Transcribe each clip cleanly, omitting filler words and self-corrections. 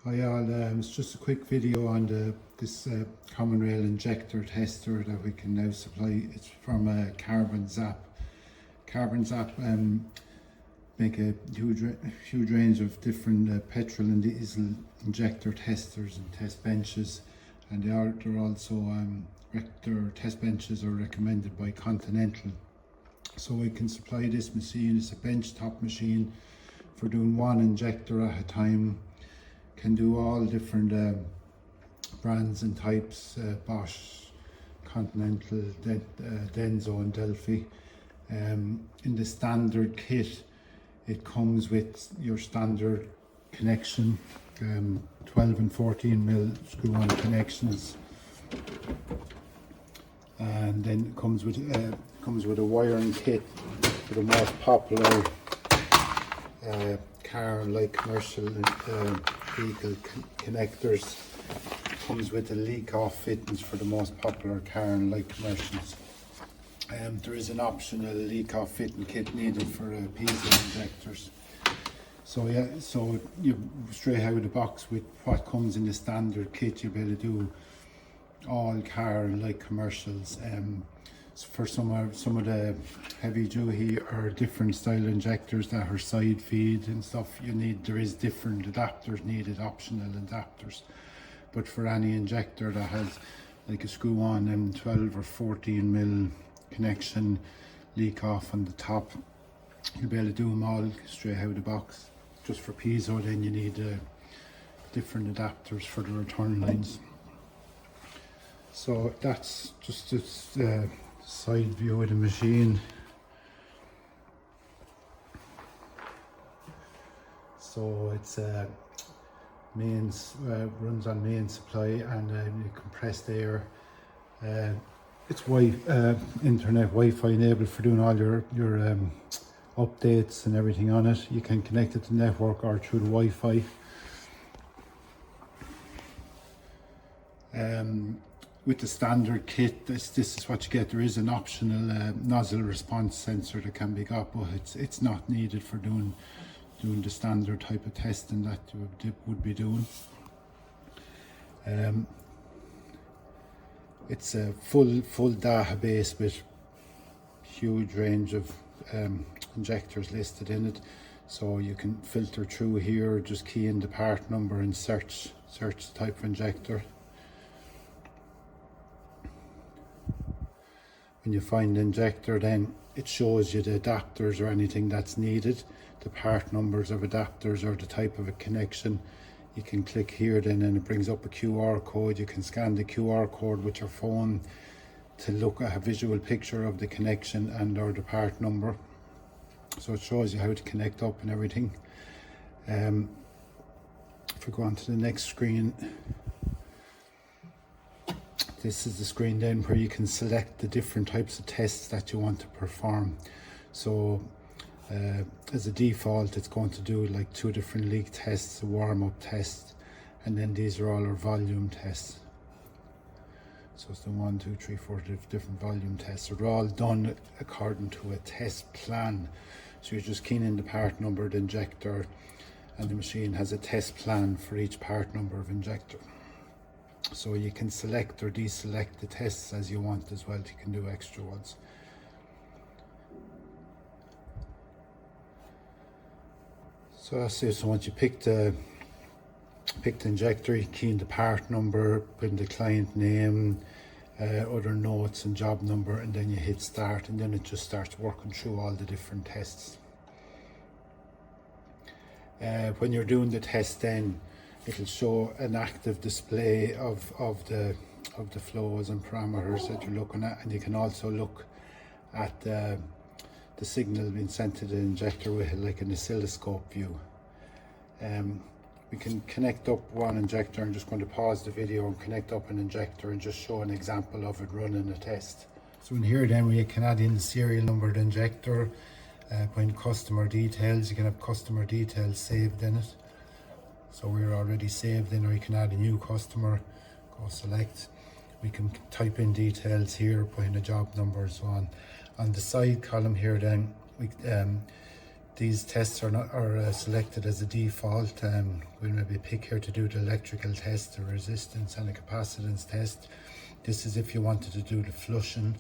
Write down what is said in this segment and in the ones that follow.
Hi all, it's just a quick video on this common rail injector tester that we can now supply. It's from Carbon Zap. Carbon Zap make a huge range of different petrol and diesel injector testers and test benches, and they're also their test benches are recommended by Continental. So we can supply this machine. It's a benchtop machine for doing one injector at a time. Can do all different brands and types, Bosch, Continental, Denso and Delphi. In the standard kit, it comes with your standard connection, 12 and 14 mil screw-on connections, and then it comes with a wiring kit for the most popular car and light commercial vehicle connectors. Comes with the leak-off fittings for the most popular car and light commercials. There is an optional leak-off fitting kit needed for piezo injectors. So yeah, so you straight out of the box with what comes in the standard kit, you'll be able to do all car and light commercials. For some of the heavy duty or different style injectors that are side feed and stuff, there is different adapters needed, optional adapters. But for any injector that has like a screw on M12 or 14 mil connection, leak off on the top, you'll be able to do them all straight out of the box. Just for piezo, then you need different adapters for the return lines. So that's just this side view of the machine. So it's runs on main supply and compressed air. It's internet Wi-Fi enabled for doing all your updates and everything on it. You can connect it to the network or through the Wi-Fi. With the standard kit, this is what you get. There is an optional nozzle response sensor that can be got, but it's not needed for doing the standard type of testing that you would be doing. It's a full database with huge range of injectors listed in it, so you can filter through here, just key in the part number and search the type of injector. When you find the injector, then it shows you the adapters or anything that's needed, the part numbers of adapters or the type of a connection. You can click here then and it brings up a QR code. You can scan the QR code with your phone to look at a visual picture of the connection and or the part number. So it shows you how to connect up and everything. If we go on to the next screen, this is the screen then where you can select the different types of tests that you want to perform. So as a default, it's going to do like 2 different leak tests, a warm-up test, and then these are all our volume tests. So it's the 1, 2, 3, 4 different volume tests. So they're all done according to a test plan. So you're just keying in the part number of the injector, and the machine has a test plan for each part number of injector. So you can select or deselect the tests as you want as well. You can do extra ones. So that's it. So once you pick the injector, you key in the part number, put in the client name, other notes and job number, and then you hit start, and then it just starts working through all the different tests. When you're doing the test, then it'll show an active display of the flows and parameters that you're looking at, and you can also look at the signal being sent to the injector with like an oscilloscope view. We can connect up one injector. I'm just going to pause the video and connect up an injector and just show an example of it running a test. So in here then we can add in the serial number of the injector, put in customer details. You can have customer details saved in it. So we're already saved in, or you can add a new customer, go select. We can type in details here, put in a job number and so on. On the side column here then, these tests are not selected as a default. We'll maybe pick here to do the electrical test, the resistance and the capacitance test. This is if you wanted to do the flushing,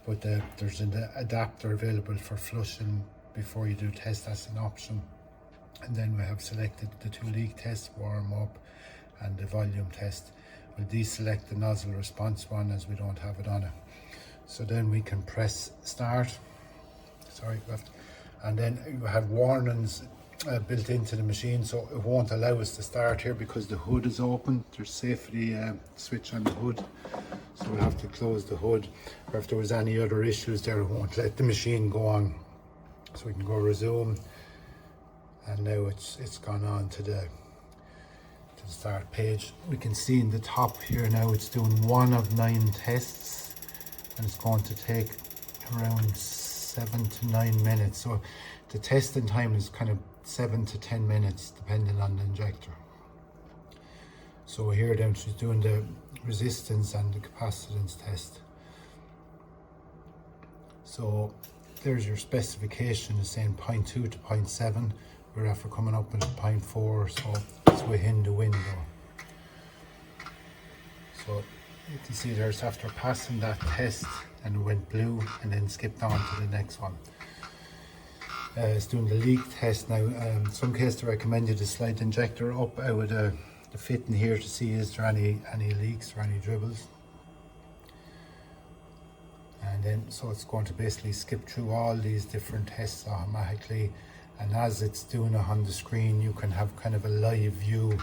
but there's an adapter available for flushing before you do test. That's an option. And then we have selected the 2 leak tests, warm up and the volume test. We'll deselect the nozzle response one as we don't have it on it. So then we can press start, and then you have warnings built into the machine, so it won't allow us to start here because the hood is open. There's safety switch on the hood, so we'll have to close the hood, or if there was any other issues there, it won't let the machine go on. So we can go resume, and now it's gone on to the start page. We can see in the top here now it's doing 1 of 9 tests, and it's going to take around 7 to 9 minutes. So the testing time is kind of 7 to 10 minutes depending on the injector. So here then she's doing the resistance and the capacitance test. So there's your specification, is saying 0.2 to 0.7. We're after coming up with 0.4, so it's within the window. So you can see there's after passing that test, and it went blue and then skipped on to the next one. It's doing the leak test now. In some cases they recommend you to slide the injector up out of the fitting here to see is there any leaks or any dribbles. And then so it's going to basically skip through all these different tests automatically, and as it's doing it on the screen you can have kind of a live view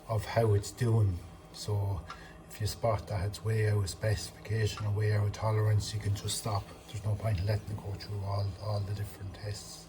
of how it's doing. So if you spot that it's way out of specification or way out of tolerance, you can just stop. There's no point in letting it go through all the different tests.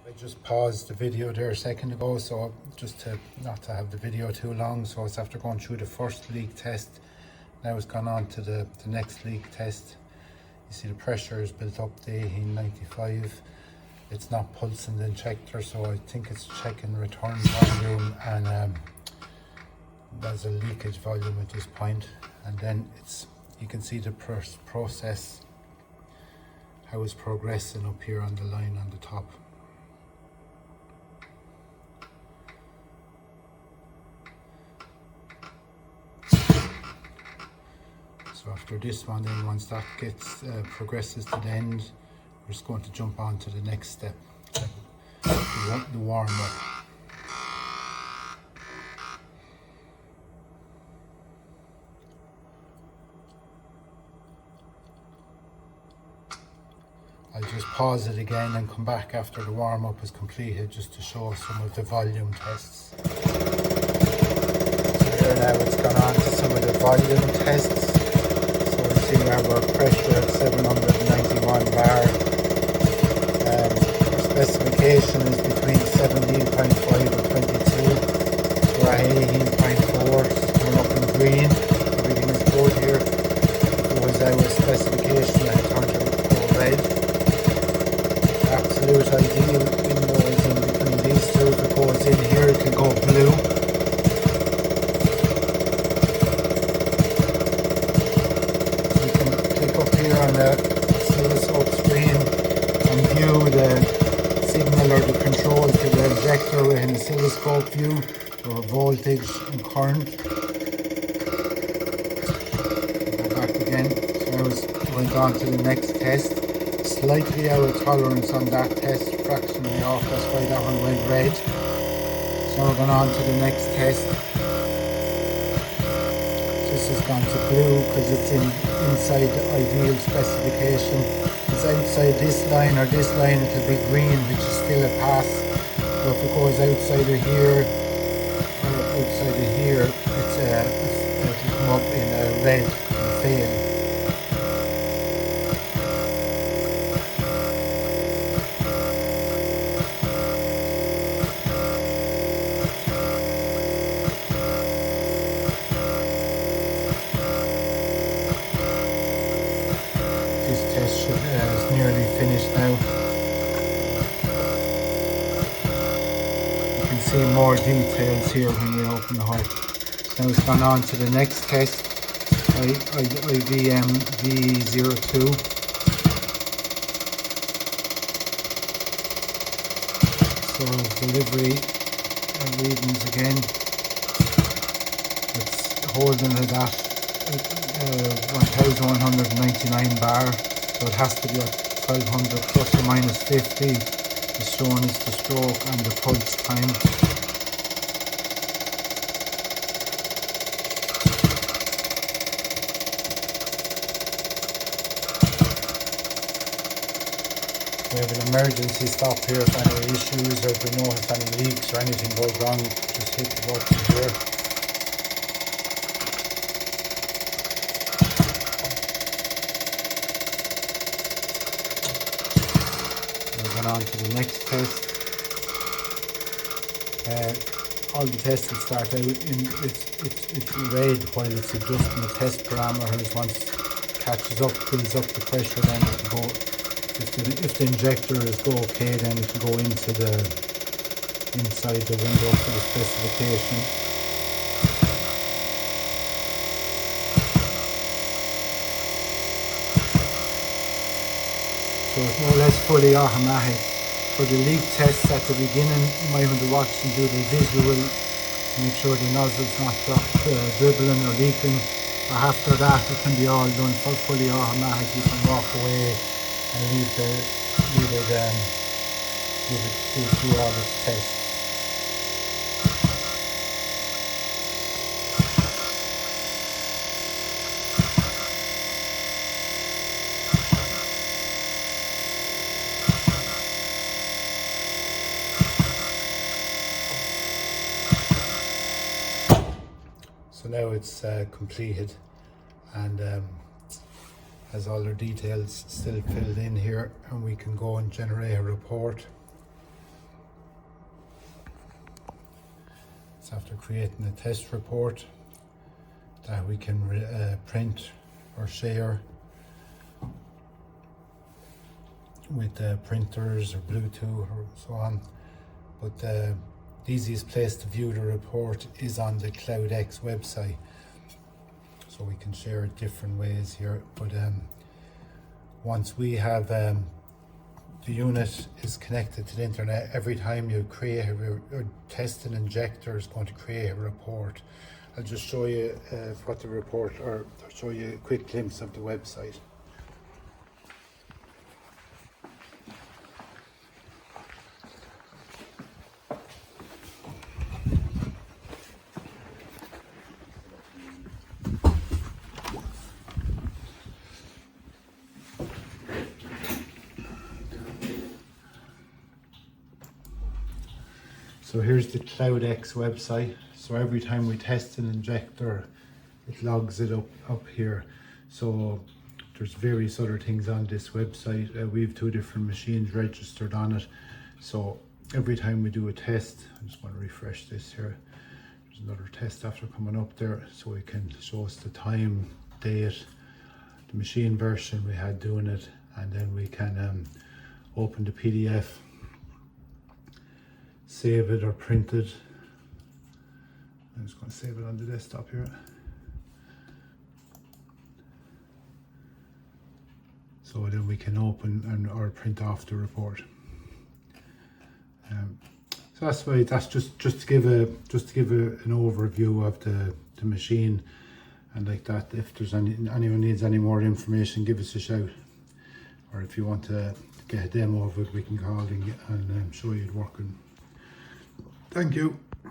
I just paused the video there a second ago, so just to not to have the video too long. So it's after going through the first leak test. Now it's gone on to the next leak test. You see the pressure is built up to 1895. It's not pulsing the injector, so I think it's checking return volume, and there's a leakage volume at this point. And then you can see the process, how it's progressing up here on the line on the top. So after this one, then once that progresses to the end, we're just going to jump on to the next step, the warm up. I'll just pause it again and come back after the warm up is completed, just to show some of the volume tests. So here now it's gone on to some of the volume tests. We have our pressure at 791 bar. Our specification is between 17.5 and 22. We're at 18.4, it's coming up in green. Everything is good here. If it was our specification, I turned it to red. Absolute ideal window is in between these two. If it goes in here, it can go blue. On the oscilloscope screen and view the signal or the control to the injector with an oscilloscope view for voltage and current. Go back again. So I went on to the next test. Slightly out of tolerance on that test, fractionally off, that's why that one went red. So we're going on to the next test. This has gone to blue because it's inside the ideal specification. If it's outside this line or this line, it'll be green, which is still a pass. So if it goes outside of here or outside of here, it'll come up in a red and fail. It's nearly finished now. You can see see more details here when we open the hood. Now it's gone on to the next test, IVM V02. So delivery readings again, it's holding it at 1199 bar, so it has to be at 1200 plus or minus 50. The shown is the stroke and the pulse time. We have an emergency stop here if any issues, or if we notice any leaks or anything goes wrong, just hit the button here. Moving on to the next test. All the tests will start out in it's red while it's adjusting the test parameters. Once it catches up, builds up the pressure, then it will go. If the injector is okay, then it will go into the inside the window for the specification. So it's more or less fully automatic. For the leak tests at the beginning, you might want to watch and do the visual, make sure the nozzle's not dribbling or leaking. But after that, it can be all done fully automatic. You can walk away and leave it through all its tests. So now it's completed, and has all their details still filled in here, and we can go and generate a report. It's after creating a test report that we can print or share with printers or Bluetooth or so on. But the easiest place to view the report is on the CloudX website. So we can share it different ways here, but once we have the unit is connected to the internet, every time you create or test an injector is going to create a report. I'll just show you what the report, or show you a quick glimpse of the website. So here's the CloudX website. So every time we test an injector, it logs it up here. So there's various other things on this website. We have 2 different machines registered on it. So every time we do a test, I just want to refresh this here. There's another test after coming up there, so it can show us the time, date, the machine version we had doing it, and then we can open the PDF, save it or print it. I'm just going to save it on the desktop here. So then we can open or print off the report. So that's why, that's just to give an overview of the machine, and like that. If there's anyone needs any more information, give us a shout, or if you want to get a demo of it, we can call and show you it working. Thank you.